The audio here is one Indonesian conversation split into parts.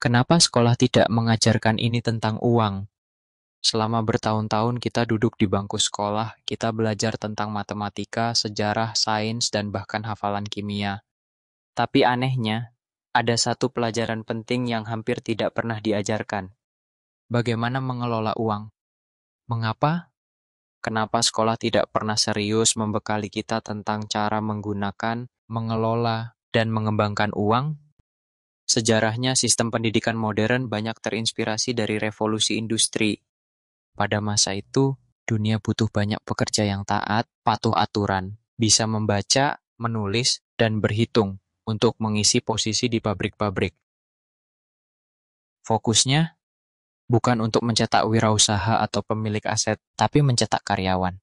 Kenapa sekolah tidak mengajarkan ini tentang uang? Selama bertahun-tahun kita duduk di bangku sekolah, kita belajar tentang matematika, sejarah, sains, dan bahkan hafalan kimia. Tapi anehnya, ada satu pelajaran penting yang hampir tidak pernah diajarkan. Bagaimana mengelola uang? Mengapa? Kenapa sekolah tidak pernah serius membekali kita tentang cara menggunakan, mengelola, dan mengembangkan uang? Sejarahnya, sistem pendidikan modern banyak terinspirasi dari revolusi industri. Pada masa itu, dunia butuh banyak pekerja yang taat, patuh aturan, bisa membaca, menulis, dan berhitung untuk mengisi posisi di pabrik-pabrik. Fokusnya bukan untuk mencetak wirausaha atau pemilik aset, tapi mencetak karyawan.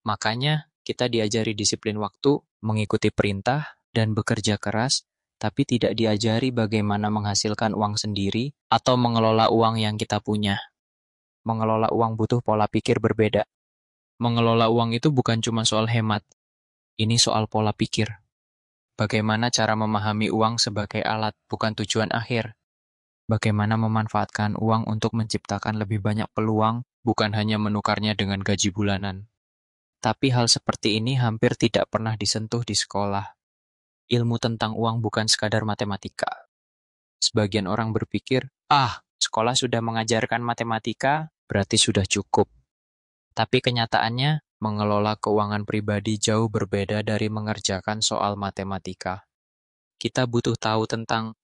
Makanya, kita diajari disiplin waktu, mengikuti perintah, dan bekerja keras, tapi tidak diajari bagaimana menghasilkan uang sendiri atau mengelola uang yang kita punya. Mengelola uang butuh pola pikir berbeda. Mengelola uang itu bukan cuma soal hemat, ini soal pola pikir. Bagaimana cara memahami uang sebagai alat, bukan tujuan akhir. Bagaimana memanfaatkan uang untuk menciptakan lebih banyak peluang, bukan hanya menukarnya dengan gaji bulanan. Tapi hal seperti ini hampir tidak pernah disentuh di sekolah. Ilmu tentang uang bukan sekadar matematika. Sebagian orang berpikir, sekolah sudah mengajarkan matematika, berarti sudah cukup. Tapi kenyataannya, mengelola keuangan pribadi jauh berbeda dari mengerjakan soal matematika. Kita butuh tahu tentang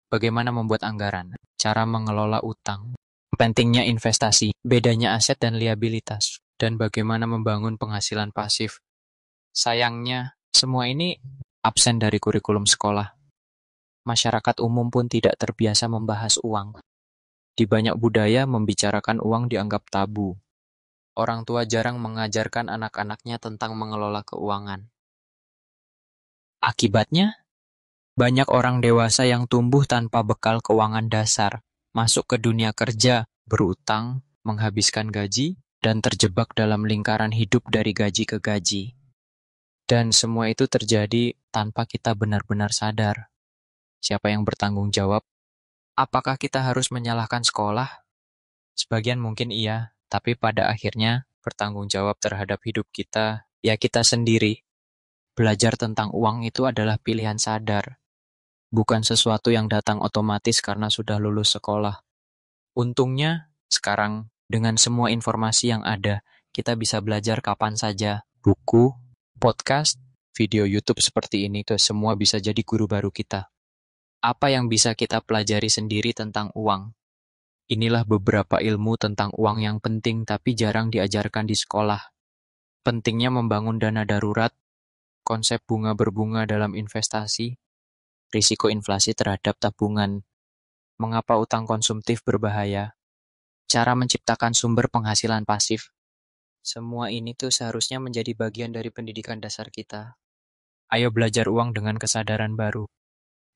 bagaimana membuat anggaran, cara mengelola utang, pentingnya investasi, bedanya aset dan liabilitas, dan bagaimana membangun penghasilan pasif. Sayangnya, semua ini absen dari kurikulum sekolah. Masyarakat umum pun tidak terbiasa membahas uang. Di banyak budaya, membicarakan uang dianggap tabu. Orang tua jarang mengajarkan anak-anaknya tentang mengelola keuangan. Akibatnya, banyak orang dewasa yang tumbuh tanpa bekal keuangan dasar, masuk ke dunia kerja, berutang, menghabiskan gaji, dan terjebak dalam lingkaran hidup dari gaji ke gaji. Dan semua itu terjadi tanpa kita benar-benar sadar. Siapa yang bertanggung jawab? Apakah kita harus menyalahkan sekolah? Sebagian mungkin iya, tapi pada akhirnya bertanggung jawab terhadap hidup kita, ya kita sendiri. Belajar tentang uang itu adalah pilihan sadar, bukan sesuatu yang datang otomatis karena sudah lulus sekolah. Untungnya, sekarang dengan semua informasi yang ada, kita bisa belajar kapan saja. Buku, podcast, video YouTube seperti ini tuh semua bisa jadi guru baru kita. Apa yang bisa kita pelajari sendiri tentang uang? Inilah beberapa ilmu tentang uang yang penting tapi jarang diajarkan di sekolah. Pentingnya membangun dana darurat, konsep bunga berbunga dalam investasi, risiko inflasi terhadap tabungan, mengapa utang konsumtif berbahaya, cara menciptakan sumber penghasilan pasif. Semua ini tuh seharusnya menjadi bagian dari pendidikan dasar kita. Ayo belajar uang dengan kesadaran baru.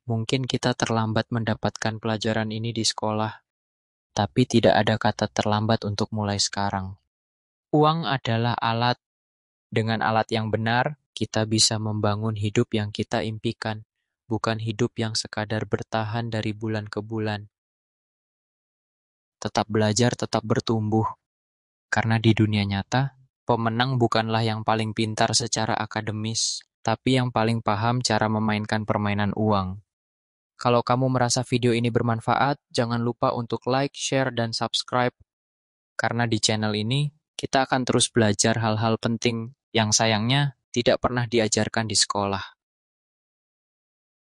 Mungkin kita terlambat mendapatkan pelajaran ini di sekolah, tapi tidak ada kata terlambat untuk mulai sekarang. Uang adalah alat. Dengan alat yang benar, kita bisa membangun hidup yang kita impikan, bukan hidup yang sekadar bertahan dari bulan ke bulan. Tetap belajar, tetap bertumbuh. Karena di dunia nyata, pemenang bukanlah yang paling pintar secara akademis, tapi yang paling paham cara memainkan permainan uang. Kalau kamu merasa video ini bermanfaat, jangan lupa untuk like, share, dan subscribe. Karena di channel ini, kita akan terus belajar hal-hal penting yang sayangnya tidak pernah diajarkan di sekolah.